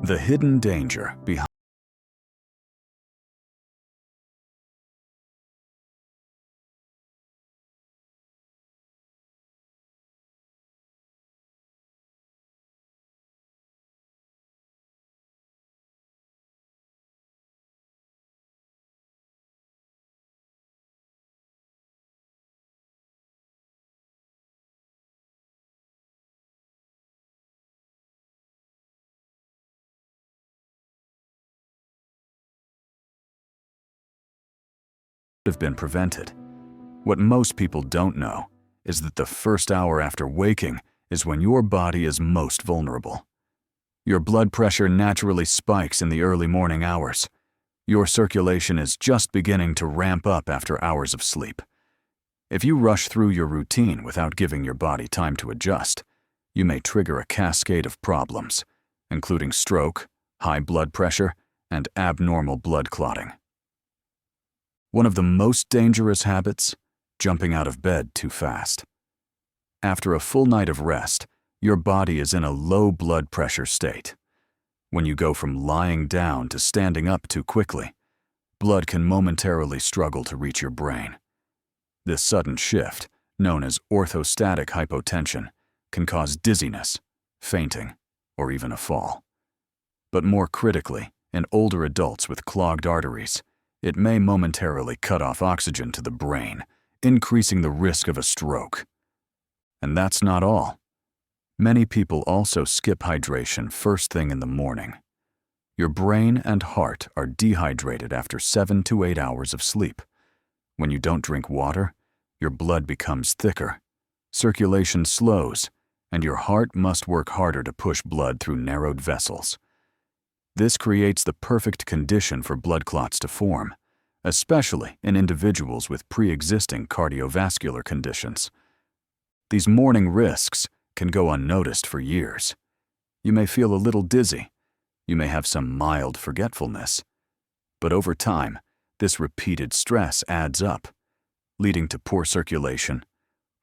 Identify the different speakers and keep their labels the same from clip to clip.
Speaker 1: The hidden danger behind have been prevented. What most people don't know is that the first hour after waking is when your body is most vulnerable. Your blood pressure naturally spikes in the early morning hours. Your circulation is just beginning to ramp up after hours of sleep. If you rush through your routine without giving your body time to adjust, you may trigger a cascade of problems, including stroke, high blood pressure, and abnormal blood clotting. One of the most dangerous habits: jumping out of bed too fast. After a full night of rest, your body is in a low blood pressure state. When you go from lying down to standing up too quickly, blood can momentarily struggle to reach your brain. This sudden shift, known as orthostatic hypotension, can cause dizziness, fainting, or even a fall. But more critically, in older adults with clogged arteries, it may momentarily cut off oxygen to the brain, increasing the risk of a stroke. And that's not all. Many people also skip hydration first thing in the morning. Your brain and heart are dehydrated after 7 to 8 hours of sleep. When you don't drink water, your blood becomes thicker, circulation slows, and your heart must work harder to push blood through narrowed vessels. This creates the perfect condition for blood clots to form, especially in individuals with pre-existing cardiovascular conditions. These morning risks can go unnoticed for years. You may feel a little dizzy. You may have some mild forgetfulness. But over time, this repeated stress adds up, leading to poor circulation,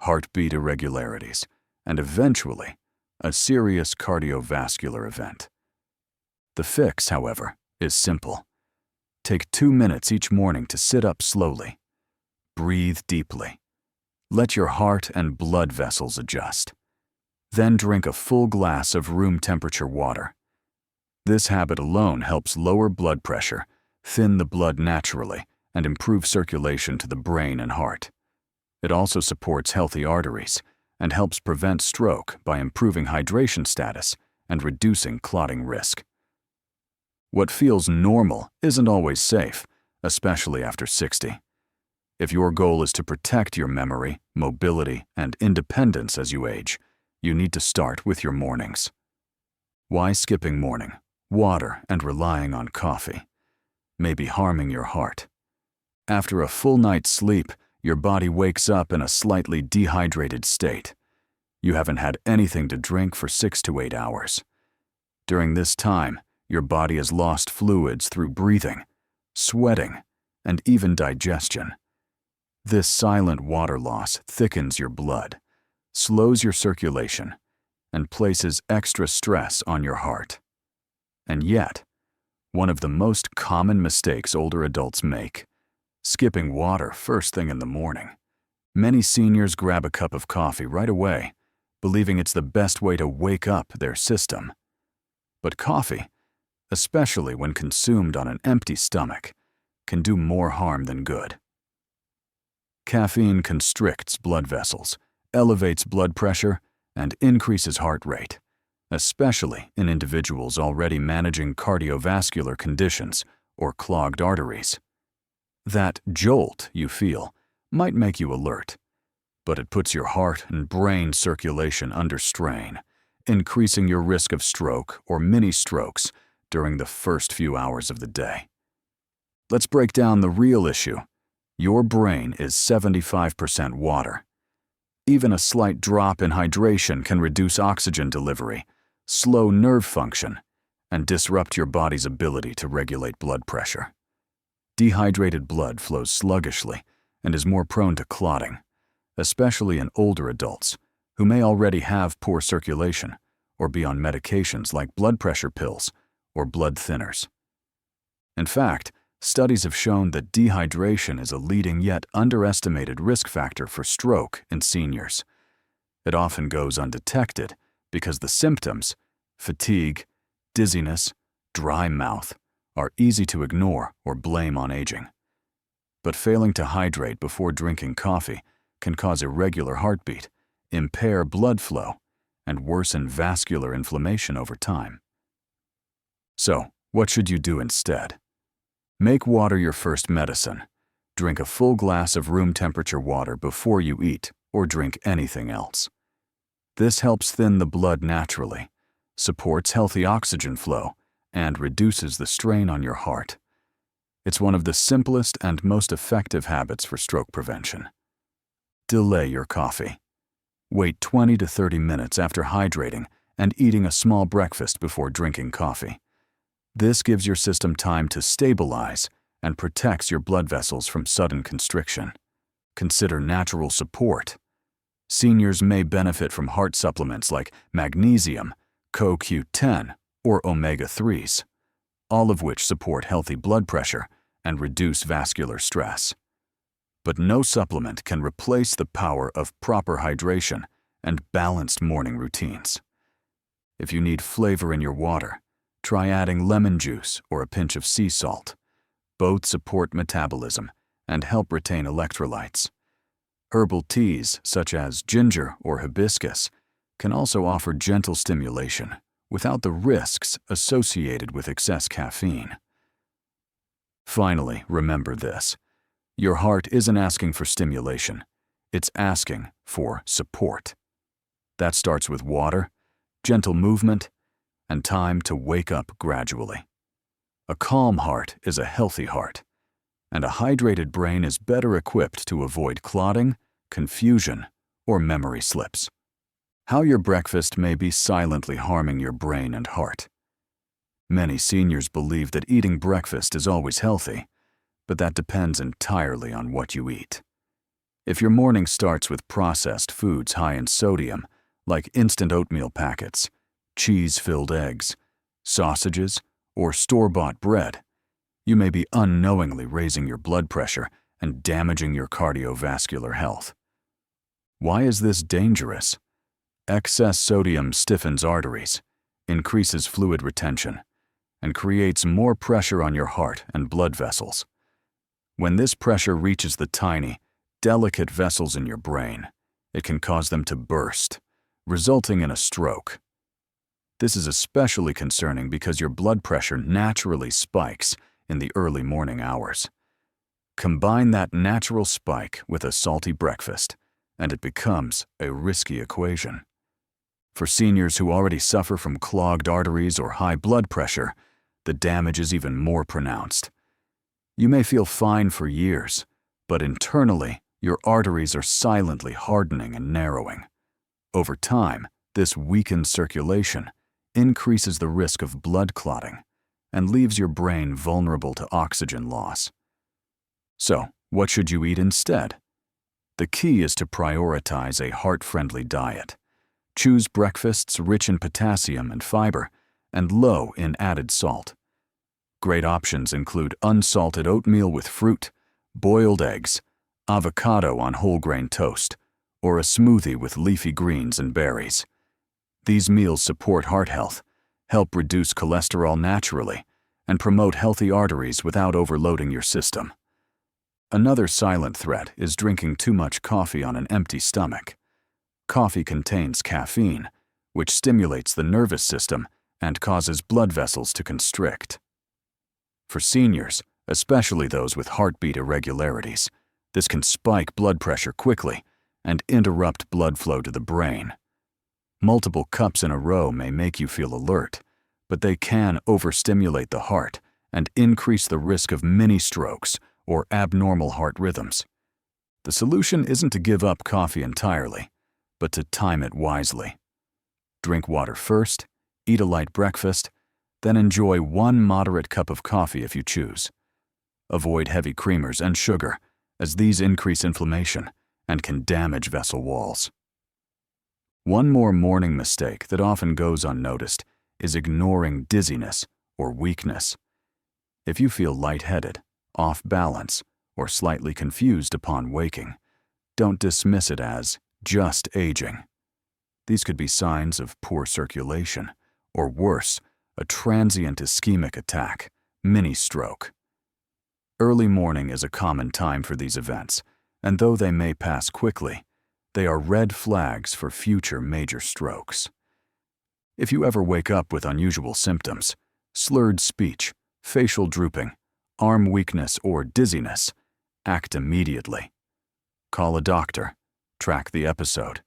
Speaker 1: heartbeat irregularities, and eventually, a serious cardiovascular event. The fix, however, is simple. Take 2 minutes each morning to sit up slowly. Breathe deeply. Let your heart and blood vessels adjust. Then drink a full glass of room temperature water. This habit alone helps lower blood pressure, thin the blood naturally, and improve circulation to the brain and heart. It also supports healthy arteries and helps prevent stroke by improving hydration status and reducing clotting risk. What feels normal isn't always safe, especially after 60. If your goal is to protect your memory, mobility, and independence as you age, you need to start with your mornings. Why skipping morning, water, and relying on coffee may be harming your heart? After a full night's sleep, your body wakes up in a slightly dehydrated state. You haven't had anything to drink for 6 to 8 hours. During this time, your body has lost fluids through breathing, sweating, and even digestion. This silent water loss thickens your blood, slows your circulation, and places extra stress on your heart. And yet, one of the most common mistakes older adults make: skipping water first thing in the morning. Many seniors grab a cup of coffee right away, believing it's the best way to wake up their system. But coffee, especially when consumed on an empty stomach, can do more harm than good. Caffeine constricts blood vessels, elevates blood pressure, and increases heart rate, especially in individuals already managing cardiovascular conditions or clogged arteries. That jolt you feel might make you alert, but it puts your heart and brain circulation under strain, increasing your risk of stroke or mini-strokes during the first few hours of the day. Let's break down the real issue. Your brain is 75% water. Even a slight drop in hydration can reduce oxygen delivery, slow nerve function, and disrupt your body's ability to regulate blood pressure. Dehydrated blood flows sluggishly and is more prone to clotting, especially in older adults who may already have poor circulation or be on medications like blood pressure pills or blood thinners. In fact, studies have shown that dehydration is a leading yet underestimated risk factor for stroke in seniors. It often goes undetected because the symptoms, fatigue, dizziness, dry mouth, are easy to ignore or blame on aging. But failing to hydrate before drinking coffee can cause irregular heartbeat, impair blood flow, and worsen vascular inflammation over time. So, what should you do instead? Make water your first medicine. Drink a full glass of room temperature water before you eat or drink anything else. This helps thin the blood naturally, supports healthy oxygen flow, and reduces the strain on your heart. It's one of the simplest and most effective habits for stroke prevention. Delay your coffee. Wait 20 to 30 minutes after hydrating and eating a small breakfast before drinking coffee. This gives your system time to stabilize and protects your blood vessels from sudden constriction. Consider natural support. Seniors may benefit from heart supplements like magnesium, CoQ10, or omega-3s, all of which support healthy blood pressure and reduce vascular stress. But no supplement can replace the power of proper hydration and balanced morning routines. If you need flavor in your water, try adding lemon juice or a pinch of sea salt. Both support metabolism and help retain electrolytes. Herbal teas, such as ginger or hibiscus, can also offer gentle stimulation without the risks associated with excess caffeine. Finally, remember this. Your heart isn't asking for stimulation. It's asking for support. That starts with water, gentle movement, and time to wake up gradually. A calm heart is a healthy heart, and a hydrated brain is better equipped to avoid clotting, confusion, or memory slips. How your breakfast may be silently harming your brain and heart. Many seniors believe that eating breakfast is always healthy, but that depends entirely on what you eat. If your morning starts with processed foods high in sodium, like instant oatmeal packets, cheese-filled eggs, sausages, or store-bought bread, you may be unknowingly raising your blood pressure and damaging your cardiovascular health. Why is this dangerous? Excess sodium stiffens arteries, increases fluid retention, and creates more pressure on your heart and blood vessels. When this pressure reaches the tiny, delicate vessels in your brain, it can cause them to burst, resulting in a stroke. This is especially concerning because your blood pressure naturally spikes in the early morning hours. Combine that natural spike with a salty breakfast, and it becomes a risky equation. For seniors who already suffer from clogged arteries or high blood pressure, the damage is even more pronounced. You may feel fine for years, but internally, your arteries are silently hardening and narrowing. Over time, this weakens circulation, increases the risk of blood clotting, and leaves your brain vulnerable to oxygen loss. So, what should you eat instead? The key is to prioritize a heart-friendly diet. Choose breakfasts rich in potassium and fiber and low in added salt. Great options include unsalted oatmeal with fruit, boiled eggs, avocado on whole grain toast, or a smoothie with leafy greens and berries. These meals support heart health, help reduce cholesterol naturally, and promote healthy arteries without overloading your system. Another silent threat is drinking too much coffee on an empty stomach. Coffee contains caffeine, which stimulates the nervous system and causes blood vessels to constrict. For seniors, especially those with heartbeat irregularities, this can spike blood pressure quickly and interrupt blood flow to the brain. Multiple cups in a row may make you feel alert, but they can overstimulate the heart and increase the risk of mini strokes or abnormal heart rhythms. The solution isn't to give up coffee entirely, but to time it wisely. Drink water first, eat a light breakfast, then enjoy one moderate cup of coffee if you choose. Avoid heavy creamers and sugar, as these increase inflammation and can damage vessel walls. One more morning mistake that often goes unnoticed is ignoring dizziness or weakness. If you feel lightheaded, off balance, or slightly confused upon waking, don't dismiss it as just aging. These could be signs of poor circulation, or worse, a transient ischemic attack, mini-stroke. Early morning is a common time for these events, and though they may pass quickly, they are red flags for future major strokes. If you ever wake up with unusual symptoms, slurred speech, facial drooping, arm weakness, or dizziness, act immediately. Call a doctor, track the episode,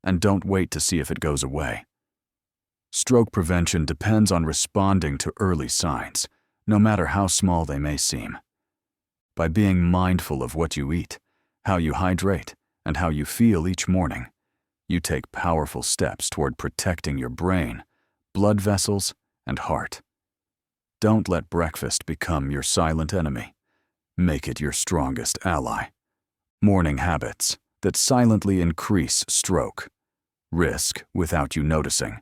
Speaker 1: and don't wait to see if it goes away. Stroke prevention depends on responding to early signs, no matter how small they may seem. By being mindful of what you eat, how you hydrate, and how you feel each morning, you take powerful steps toward protecting your brain, blood vessels, and heart. Don't let breakfast become your silent enemy. Make it your strongest ally. Morning habits that silently increase stroke risk without you noticing.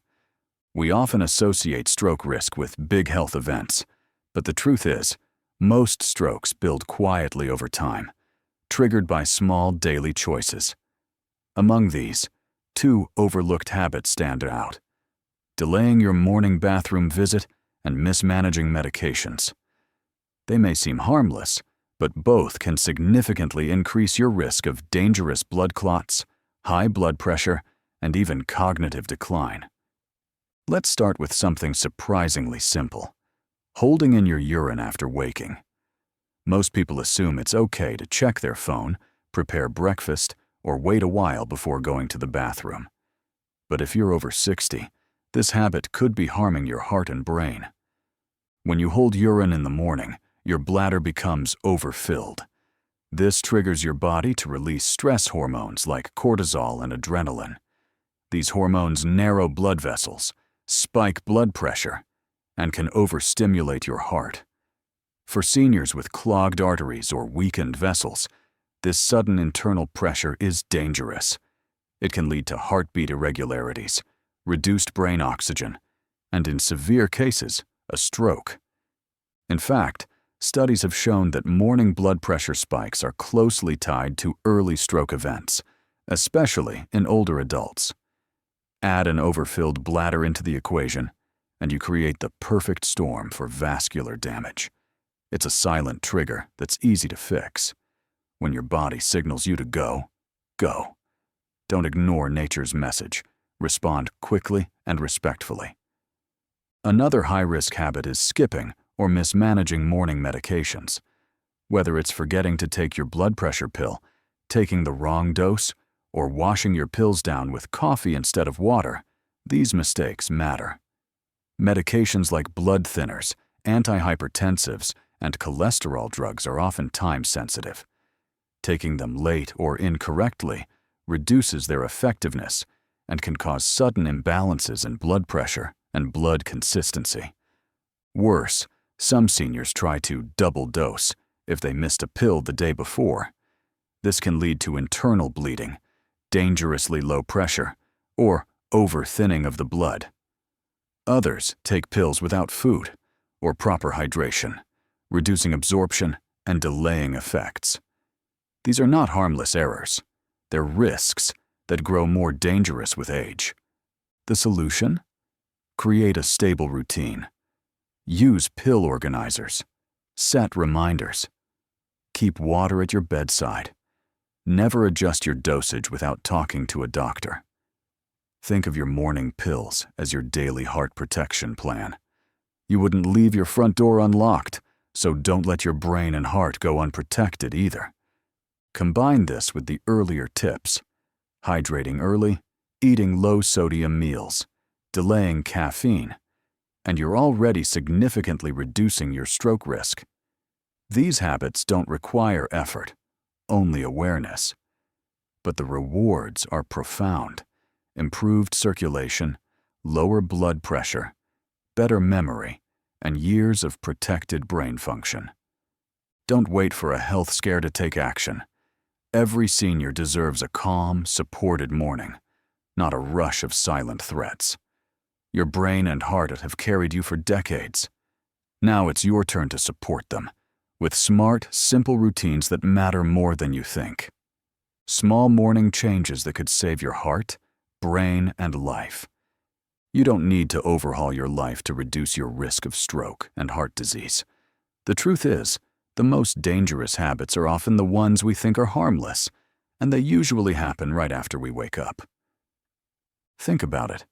Speaker 1: We often associate stroke risk with big health events, but the truth is, most strokes build quietly over time, triggered by small daily choices. Among these, 2 overlooked habits stand out: delaying your morning bathroom visit and mismanaging medications. They may seem harmless, but both can significantly increase your risk of dangerous blood clots, high blood pressure, and even cognitive decline. Let's start with something surprisingly simple: holding in your urine after waking. Most people assume it's okay to check their phone, prepare breakfast, or wait a while before going to the bathroom. But if you're over 60, this habit could be harming your heart and brain. When you hold urine in the morning, your bladder becomes overfilled. This triggers your body to release stress hormones like cortisol and adrenaline. These hormones narrow blood vessels, spike blood pressure, and can overstimulate your heart. For seniors with clogged arteries or weakened vessels, this sudden internal pressure is dangerous. It can lead to heartbeat irregularities, reduced brain oxygen, and in severe cases, a stroke. In fact, studies have shown that morning blood pressure spikes are closely tied to early stroke events, especially in older adults. Add an overfilled bladder into the equation, and you create the perfect storm for vascular damage. It's a silent trigger that's easy to fix. When your body signals you to go, go. Don't ignore nature's message. Respond quickly and respectfully. Another high-risk habit is skipping or mismanaging morning medications. Whether it's forgetting to take your blood pressure pill, taking the wrong dose, or washing your pills down with coffee instead of water, these mistakes matter. Medications like blood thinners, antihypertensives, and cholesterol drugs are often time-sensitive. Taking them late or incorrectly reduces their effectiveness and can cause sudden imbalances in blood pressure and blood consistency. Worse, some seniors try to double dose if they missed a pill the day before. This can lead to internal bleeding, dangerously low pressure, or over-thinning of the blood. Others take pills without food or proper hydration, reducing absorption and delaying effects. These are not harmless errors. They're risks that grow more dangerous with age. The solution? Create a stable routine. Use pill organizers. Set reminders. Keep water at your bedside. Never adjust your dosage without talking to a doctor. Think of your morning pills as your daily heart protection plan. You wouldn't leave your front door unlocked, so don't let your brain and heart go unprotected either. Combine this with the earlier tips: hydrating early, eating low-sodium meals, delaying caffeine, and you're already significantly reducing your stroke risk. These habits don't require effort, only awareness. But the rewards are profound: improved circulation, lower blood pressure, better memory, and years of protected brain function. Don't wait for a health scare to take action. Every senior deserves a calm, supported morning, not a rush of silent threats. Your brain and heart have carried you for decades. Now it's your turn to support them, with smart, simple routines that matter more than you think. Small morning changes that could save your heart, brain, and life. You don't need to overhaul your life to reduce your risk of stroke and heart disease. The truth is, the most dangerous habits are often the ones we think are harmless, and they usually happen right after we wake up. Think about it.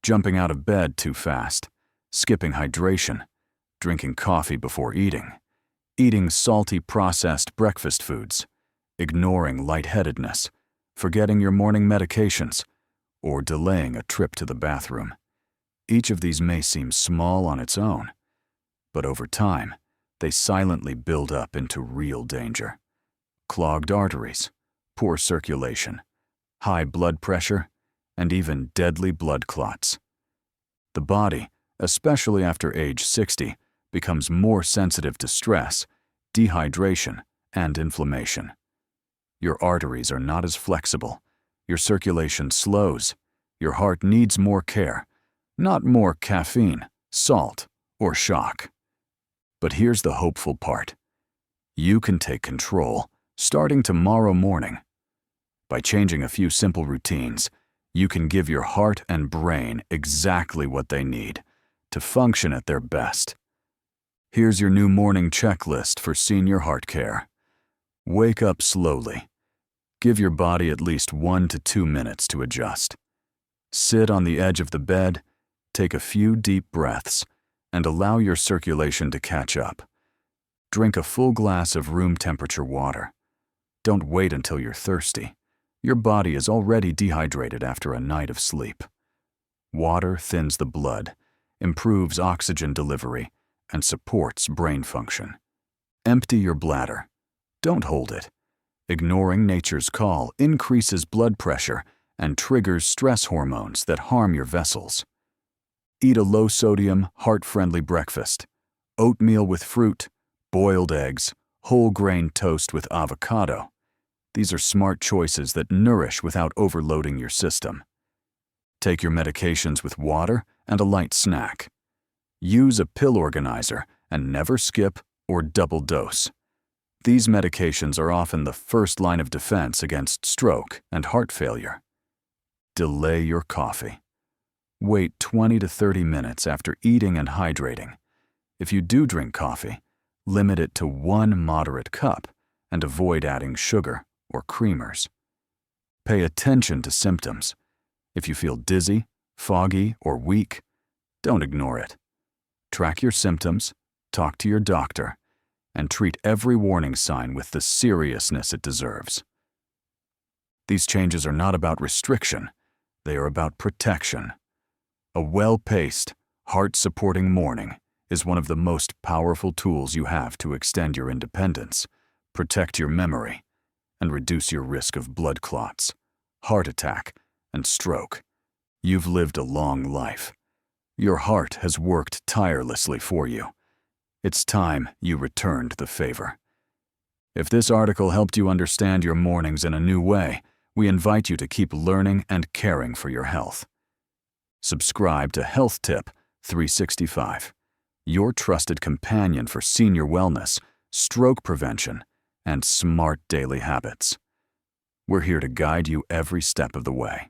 Speaker 1: Jumping out of bed too fast, skipping hydration, drinking coffee before eating, eating salty processed breakfast foods, ignoring lightheadedness, forgetting your morning medications, or delaying a trip to the bathroom. Each of these may seem small on its own, but over time, they silently build up into real danger. Clogged arteries, poor circulation, high blood pressure, and even deadly blood clots. The body, especially after age 60, becomes more sensitive to stress, dehydration, and inflammation. Your arteries are not as flexible, your circulation slows, your heart needs more care, not more caffeine, salt, or shock. But here's the hopeful part. You can take control starting tomorrow morning. By changing a few simple routines, you can give your heart and brain exactly what they need to function at their best. Here's your new morning checklist for senior heart care. Wake up slowly. Give your body at least 1 to 2 minutes to adjust. Sit on the edge of the bed, take a few deep breaths, and allow your circulation to catch up. Drink a full glass of room temperature water. Don't wait until you're thirsty. Your body is already dehydrated after a night of sleep. Water thins the blood, improves oxygen delivery, and supports brain function. Empty your bladder. Don't hold it. Ignoring nature's call increases blood pressure and triggers stress hormones that harm your vessels. Eat a low-sodium, heart-friendly breakfast. Oatmeal with fruit, boiled eggs, whole grain toast with avocado. These are smart choices that nourish without overloading your system. Take your medications with water and a light snack. Use a pill organizer and never skip or double dose. These medications are often the first line of defense against stroke and heart failure. Delay your coffee. Wait 20 to 30 minutes after eating and hydrating. If you do drink coffee, limit it to 1 moderate cup and avoid adding sugar or creamers. Pay attention to symptoms. If you feel dizzy, foggy, or weak, don't ignore it. Track your symptoms, talk to your doctor, and treat every warning sign with the seriousness it deserves. These changes are not about restriction, they are about protection. A well-paced, heart-supporting morning is one of the most powerful tools you have to extend your independence, protect your memory, and reduce your risk of blood clots, heart attack, and stroke. You've lived a long life. Your heart has worked tirelessly for you. It's time you returned the favor. If this article helped you understand your mornings in a new way, we invite you to keep learning and caring for your health. Subscribe to Health Tip 365, your trusted companion for senior wellness, stroke prevention, and smart daily habits. We're here to guide you every step of the way.